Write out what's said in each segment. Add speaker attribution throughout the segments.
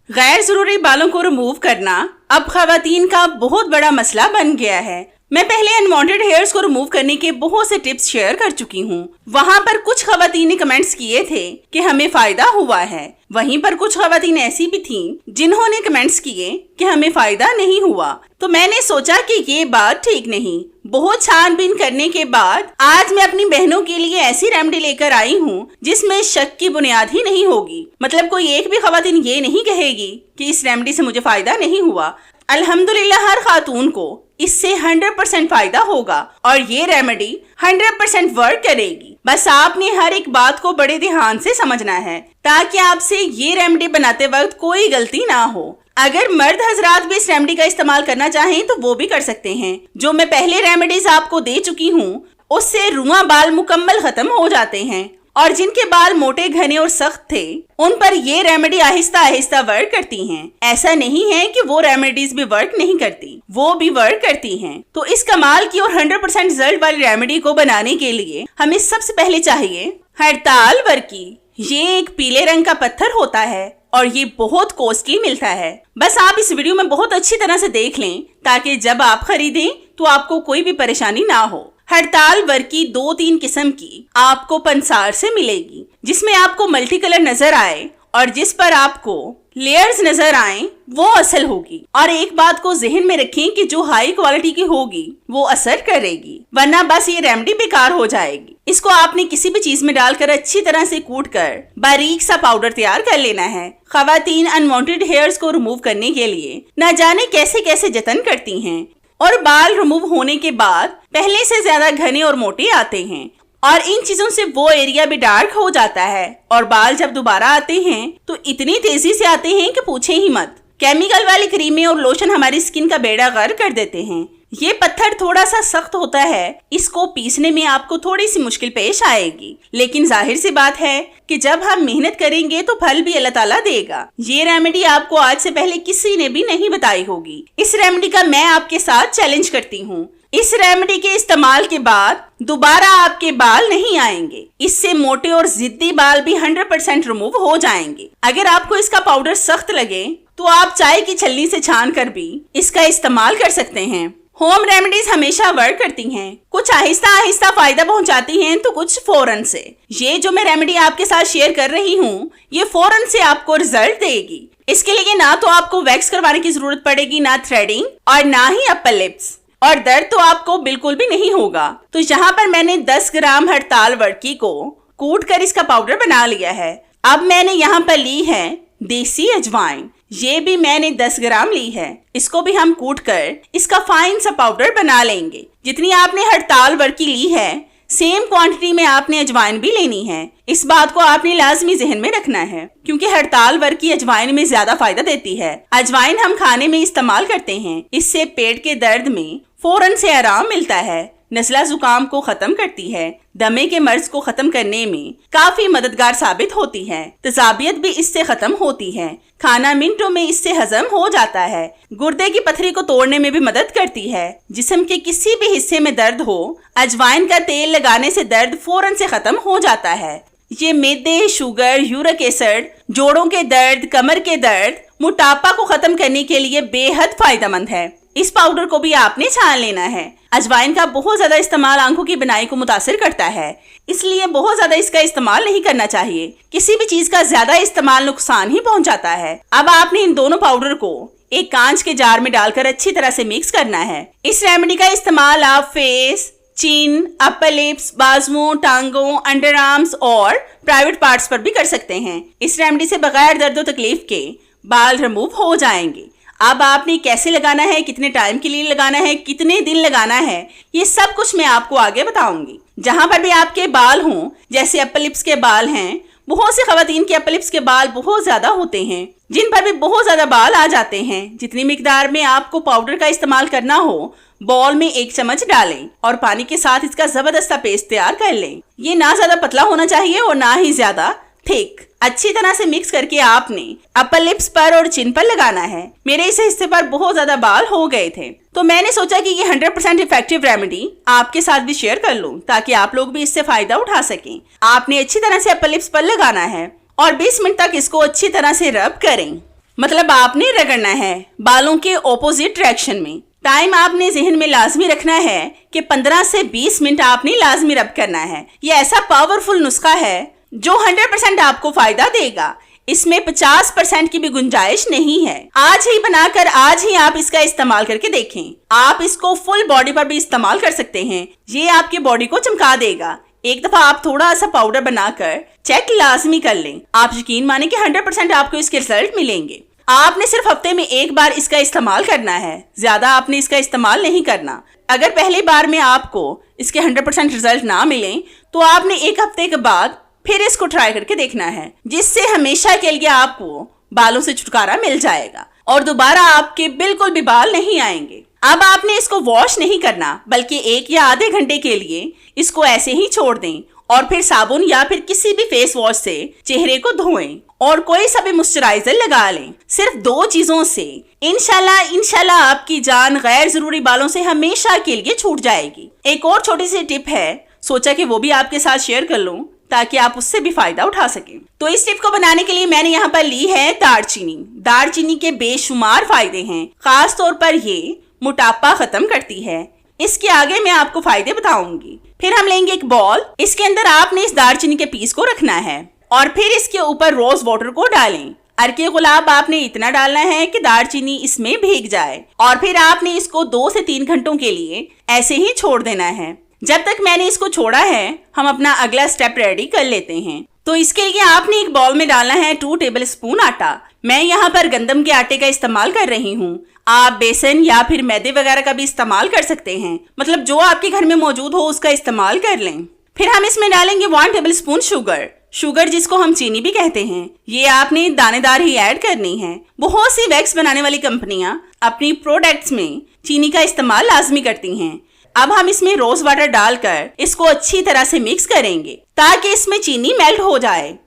Speaker 1: गैर जरूरी बालों को रिमूव करना अब खवातीन का बहुत बड़ा मसला बन गया है। मैं पहले अनवांटेड हेयर्स को रिमूव करने के बहुत से टिप्स शेयर कर चुकी हूँ। वहाँ पर कुछ खवातीन ने कमेंट्स किए थे कि हमें फायदा हुआ है, वहीं पर कुछ खवातीन ऐसी भी थीं जिन्होंने कमेंट्स किए कि हमें फायदा नहीं हुआ। तो मैंने सोचा कि ये बात ठीक नहीं। बहुत छानबीन करने के बाद आज मैं अपनी बहनों के लिए ऐसी रेमेडी लेकर आई हूँ जिसमें शक की बुनियाद ही नहीं होगी। मतलब कोई एक भी खवातीन ये नहीं कहेगी कि इस रेमेडी से मुझे फायदा नहीं हुआ। अल्हम्दुलिल्लाह हर खातून को इससे 100% फायदा होगा और ये रेमेडी 100% वर्क करेगी। बस आपने हर एक बात को बड़े ध्यान से समझना है ताकि आपसे ये रेमेडी बनाते वक्त कोई गलती ना हो। अगर मर्द हजरात भी इस रेमेडी का इस्तेमाल करना चाहें तो वो भी कर सकते हैं। जो मैं पहले रेमेडीज आपको दे चुकी हूँ उससे रुआ बाल मुकम्मल खत्म हो जाते हैं और जिनके बाल मोटे घने और सख्त थे उन पर ये रेमेडी आहिस्ता आहिस्ता वर्क करती हैं। ऐसा नहीं है कि वो रेमेडीज भी वर्क नहीं करती, वो भी वर्क करती हैं। तो इस कमाल की और 100% रिजल्ट वाली रेमेडी को बनाने के लिए हमें सबसे पहले चाहिए हड़ताल वर्की। ये एक पीले रंग का पत्थर होता है और ये बहुत कॉस्टली मिलता है। बस आप इस वीडियो में बहुत अच्छी तरह से देख लें ताकि जब आप खरीदें तो आपको कोई भी परेशानी ना हो। हड़ताल वर्की 2-3 किस्म की आपको पंसार से मिलेगी, जिसमें आपको मल्टी कलर नजर आए और जिस पर आपको लेयर्स नजर आए वो असल होगी। और एक बात को जहन में रखें कि जो हाई क्वालिटी की होगी वो असर करेगी, वरना बस ये रेमेडी बेकार हो जाएगी। इसको आपने किसी भी चीज में डालकर अच्छी तरह से कूट कर बारीक सा पाउडर तैयार कर लेना है। खवातीन अनवांटेड हेयर्स को रिमूव करने के लिए न जाने कैसे कैसे जतन करती हैं और बाल रिमूव होने के बाद पहले से ज्यादा घने और मोटे आते हैं और इन चीजों से वो एरिया भी डार्क हो जाता है और बाल जब दोबारा आते हैं तो इतनी तेजी से आते हैं कि पूछे ही मत। केमिकल वाली क्रीमें और लोशन हमारी स्किन का बेड़ा गर्क कर देते हैं। ये पत्थर थोड़ा सा सख्त होता है, इसको पीसने में आपको थोड़ी सी मुश्किल पेश आएगी, लेकिन जाहिर सी बात है कि जब हम मेहनत करेंगे तो फल भी अल्लाह ताला देगा। ये रेमेडी आपको आज से पहले किसी ने भी नहीं बताई होगी। इस रेमेडी का मैं आपके साथ चैलेंज करती हूँ। इस रेमेडी के इस्तेमाल के बाद दोबारा आपके बाल नहीं आएंगे। इससे मोटे और जिद्दी बाल भी 100% रिमूव हो जाएंगे। अगर आपको इसका पाउडर सख्त लगे तो आप चाय की छलनी से छान कर भी इसका इस्तेमाल कर सकते हैं। होम रेमेडीज हमेशा वर्क करती हैं, कुछ आहिस्ता आहिस्ता फायदा पहुंचाती हैं तो कुछ फौरन से। ये जो मैं रेमेडी आपके साथ शेयर कर रही हूँ ये फौरन से आपको रिजल्ट देगी। इसके लिए ना तो आपको वैक्स करवाने की जरूरत पड़ेगी, ना थ्रेडिंग और ना ही अपर लिप्स, और दर्द तो आपको बिल्कुल भी नहीं होगा। तो यहाँ पर मैंने 10 ग्राम हड़ताल वर्की को कूट कर इसका पाउडर बना लिया है। अब मैंने यहाँ पर ली है देसी अजवाइन, ये भी मैंने 10 ग्राम ली है। इसको भी हम कूट कर इसका फाइन सा पाउडर बना लेंगे। जितनी आपने हड़ताल वर्की ली है सेम क्वांटिटी में आपने अजवाइन भी लेनी है। इस बात को आपने लाजमी जहन में रखना है क्योंकि हड़ताल वर्की अजवाइन में ज्यादा फायदा देती है। अजवाइन हम खाने में इस्तेमाल करते हैं, इससे पेट के दर्द में फौरन से आराम मिलता है, नज़ला जुकाम को खत्म करती है, दमे के मर्ज को खत्म करने में काफी मददगार साबित होती है, तजाबियत भी इससे खत्म होती है, खाना मिनटों में इससे हजम हो जाता है, गुर्दे की पथरी को तोड़ने में भी मदद करती है। जिस्म के किसी भी हिस्से में दर्द हो अजवाइन का तेल लगाने से दर्द फौरन से खत्म हो जाता है। ये मैदे, शुगर, यूरिक एसिड, जोड़ों के दर्द, कमर के दर्द, मोटापा को खत्म करने के लिए बेहद फायदेमंद है। इस पाउडर को भी आपने छान लेना है। अजवाइन का बहुत ज्यादा इस्तेमाल आंखों की बनाई को मुतासिर करता है, इसलिए बहुत ज्यादा इसका इस्तेमाल नहीं करना चाहिए। किसी भी चीज का ज्यादा इस्तेमाल नुकसान ही पहुंचाता है। अब आपने इन दोनों पाउडर को एक कांच के जार में डालकर अच्छी तरह से मिक्स करना है। इस रेमेडी का इस्तेमाल आप फेस, चिन, अपर लिप्स, बाजुओं, टांगों, अंडर आर्म्स और प्राइवेट पार्ट्स पर भी कर सकते हैं। इस रेमेडी से बगैर दर्द और तकलीफ के बाल रिमूव हो जाएंगे। अब आपने कैसे लगाना है, कितने टाइम के लिए लगाना है, कितने दिन लगाना है, ये सब कुछ मैं आपको आगे बताऊंगी। जहां पर भी आपके बाल हों, जैसे अपर लिप्स के बाल हैं, बहुत से खवातीन के अपर लिप्स के बाल बहुत ज्यादा होते हैं, जिन पर भी बहुत ज्यादा बाल आ जाते हैं। जितनी मिकदार में आपको पाउडर का इस्तेमाल करना हो बॉल में 1 चम्मच डालें और पानी के साथ इसका जबरदस्त पेस्ट तैयार कर लें। ये ना ज्यादा पतला होना चाहिए और ना ही ज्यादा थिक। अच्छी तरह से मिक्स करके आपने अपर लिप्स पर और चिन पर लगाना है। मेरे इस हिस्से पर बहुत ज्यादा बाल हो गए थे तो मैंने सोचा कि ये 100% इफेक्टिव रेमेडी आपके साथ भी शेयर कर लूं ताकि आप लोग भी इससे फायदा उठा सकें। आपने अच्छी तरह से अपर लिप्स पर लगाना है और 20 मिनट तक इसको अच्छी तरह से रब करें। मतलब आपने रगड़ना है बालों के ऑपोजिट डायरेक्शन में। टाइम आपने जहन में लाजमी रखना है कि 15 से 20 मिनट आपने लाजमी रब करना है। ये ऐसा पावरफुल नुस्खा है जो 100% आपको फायदा देगा। इसमें 50% की भी गुंजाइश नहीं है। आज ही बनाकर आज ही आप इसका इस्तेमाल करके देखें। आप इसको फुल बॉडी पर भी इस्तेमाल कर सकते हैं। ये आपकी बॉडी को चमका देगा। एक दफा आप थोड़ा सा पाउडर बनाकर चेक लाजमी कर लें। आप यकीन माने कि 100% आपको इसके रिजल्ट मिलेंगे। आपने सिर्फ हफ्ते में एक बार इसका इस्तेमाल करना है, ज्यादा आपने इसका इस्तेमाल नहीं करना। अगर पहली बार में आपको इसके 100% रिजल्ट ना मिले तो आपने एक हफ्ते के बाद फिर इसको ट्राई करके देखना है, जिससे हमेशा के लिए आपको बालों से छुटकारा मिल जाएगा और दोबारा आपके बिल्कुल भी बाल नहीं आएंगे। अब आपने इसको वॉश नहीं करना, बल्कि 1 या आधे घंटे के लिए इसको ऐसे ही छोड़ दें और फिर साबुन या फिर किसी भी फेस वॉश से चेहरे को धोएं और कोई सा भी मॉइस्चराइजर लगा लें। सिर्फ 2 चीजों से इंशाल्लाह आपकी जान गैर जरूरी बालों से हमेशा के लिए छूट जाएगी। एक और छोटी सी टिप है, सोचा कि वो भी आपके साथ शेयर कर लूं ताकि आप उससे भी फायदा उठा सकें। तो इस टिप को बनाने के लिए मैंने यहाँ पर ली है दालचीनी। दालचीनी के बेशुमार फायदे हैं, खास तौर पर ये मोटापा खत्म करती है। इसके आगे मैं आपको फायदे बताऊंगी। फिर हम लेंगे एक बॉल, इसके अंदर आपने इस दालचीनी के पीस को रखना है और फिर इसके ऊपर रोज वाटर को डालें। अर्के गुलाब आपने इतना डालना है कि दालचीनी इसमें भीग जाए और फिर आपने इसको 2 से 3 घंटों के लिए ऐसे ही छोड़ देना है। जब तक मैंने इसको छोड़ा है हम अपना अगला स्टेप रेडी कर लेते हैं। तो इसके लिए आपने एक बाउल में डालना है 2 टेबलस्पून आटा। मैं यहाँ पर गंदम के आटे का इस्तेमाल कर रही हूँ। आप बेसन या फिर मैदे वगैरह का भी इस्तेमाल कर सकते हैं, मतलब जो आपके घर में मौजूद हो उसका इस्तेमाल कर लें। फिर हम इसमें डालेंगे 1 टेबलस्पून शुगर जिसको हम चीनी भी कहते हैं। ये आपने दानेदार ही ऐड करनी है। बहुत सी वैक्स बनाने वाली कंपनियां अपनी प्रोडक्ट्स में चीनी का इस्तेमाल लाजमी करती हैं। अब हम इसमें रोज वाटर डालकर इसको अच्छी तरह से मिक्स करेंगे ताकि इसमें चीनी मेल्ट हो जाए।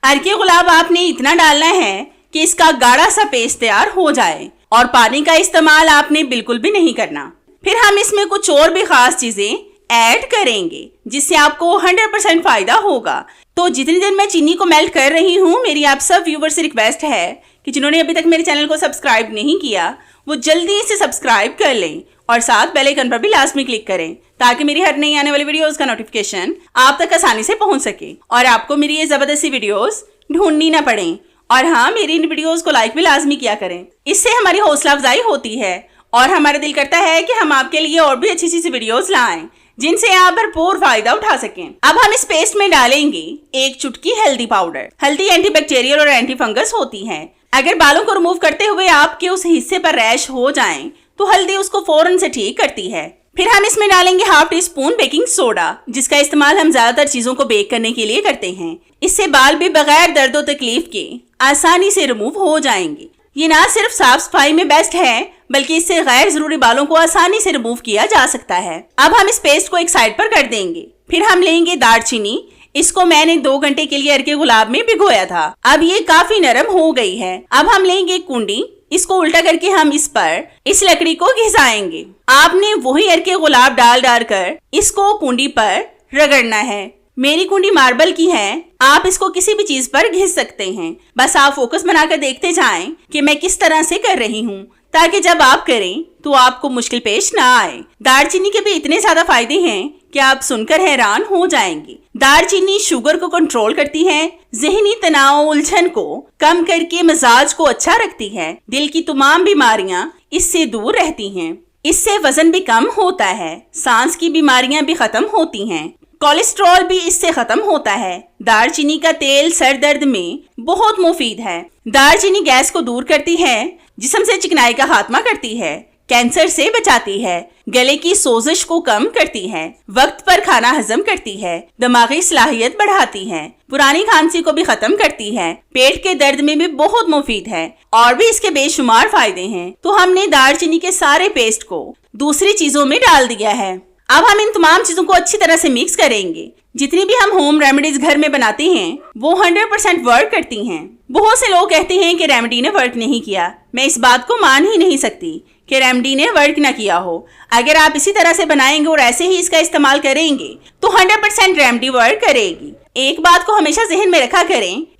Speaker 1: अर्के गुलाब आपने इतना डालना है कि इसका गाढ़ा सा पेस्ट तैयार हो जाए और पानी का इस्तेमाल आपने बिल्कुल भी नहीं करना। फिर हम इसमें कुछ और भी खास चीजें ऐड करेंगे जिससे आपको 100% फायदा होगा। तो जितनी देर मैं चीनी को मेल्ट कर रही हूँ, मेरी आप सब व्यूवर से रिक्वेस्ट है कि जिन्होंने अभी तक मेरे चैनल को सब्सक्राइब नहीं किया वो जल्दी से सब्सक्राइब कर लें और साथ बेल आइकन पर भी लाजमी क्लिक करें ताकि मेरी हर नई आने वाली वीडियोस का नोटिफिकेशन आप तक आसानी से पहुंच सके और आपको मेरी ये जबरदस्ती वीडियोस ढूंढनी ना पड़े। और हाँ, मेरी इन वीडियोस को लाइक भी लाजमी किया करें, इससे हमारी हौसला अफजाई होती है और हमारा दिल करता है कि हम आपके लिए और भी अच्छी अच्छी वीडियोस लाएं जिनसे आप भरपूर फायदा उठा सकें। अब हम इस पेस्ट में डालेंगे 1 चुटकी हल्दी पाउडर। हल्दी एंटीबैक्टीरियल और एंटी फंगस होती है। अगर बालों को रिमूव करते हुए आपके उस हिस्से पर रैश हो जाएं, तो हल्दी उसको फौरन से ठीक करती है। फिर हम इसमें डालेंगे 1/2 टीस्पून बेकिंग सोडा, जिसका इस्तेमाल हम ज्यादातर चीजों को बेक करने के लिए करते हैं। इससे बाल भी बगैर दर्द और तकलीफ के आसानी से रिमूव हो जाएंगे। ये ना सिर्फ साफ सफाई में बेस्ट है, बल्कि इससे गैर जरूरी बालों को आसानी से रिमूव किया जा सकता है। अब हम इस पेस्ट को एक साइड पर कर देंगे। फिर हम लेंगे दालचीनी। इसको मैंने 2 घंटे के लिए अर्के गुलाब में भिगोया था। अब ये काफी नरम हो गई है। अब हम लेंगे कुंडी। इसको उल्टा करके हम इस पर इस लकड़ी को घिसाएंगे। आपने वही अर्के गुलाब डाल कर इसको कुंडी पर रगड़ना है। मेरी कुंडी मार्बल की है, आप इसको किसी भी चीज पर घिस सकते हैं। बस आप फोकस बनाकर देखते जाएं कि मैं किस तरह से कर रही हूँ, ताकि जब आप करें तो आपको मुश्किल पेश ना आए। दालचीनी के भी इतने ज्यादा फायदे हैं कि आप सुनकर हैरान हो जाएंगे। दालचीनी शुगर को कंट्रोल करती है, जहनी तनाव उलझन को कम करके मिजाज को अच्छा रखती है, दिल की तमाम बीमारियां इससे दूर रहती हैं, इससे वजन भी कम होता है, सांस की बीमारियां भी खत्म होती हैं, कोलेस्ट्रॉल भी इससे खत्म होता है। दालचीनी का तेल सर दर्द में बहुत मुफीद है। दालचीनी गैस को दूर करती है, जिस्म से चिकनाई का खात्मा करती है, कैंसर से बचाती है, गले की सोजिश को कम करती है, वक्त पर खाना हजम करती है, दिमागी सलाहियत बढ़ाती है, पुरानी खांसी को भी खत्म करती है, पेट के दर्द में भी बहुत मुफीद है और भी इसके बेशुमार फायदे हैं। तो हमने दालचीनी के सारे पेस्ट को दूसरी चीजों में डाल दिया है। अब हम इन तमाम चीजों को अच्छी तरह से मिक्स करेंगे। जितनी भी हम होम रेमेडीज घर में बनाते हैं वो 100% वर्क करती हैं। बहुत से लोग कहते हैं कि रेमेडी ने वर्क नहीं किया। मैं इस बात को मान ही नहीं सकती कि रेमेडी ने वर्क ना किया हो। अगर आप इसी तरह से बनाएंगे और ऐसे ही इसका इस्तेमाल करेंगे तो 100% रेमेडी वर्क करेगी। एक बात को हमेशा जहन में रखा करें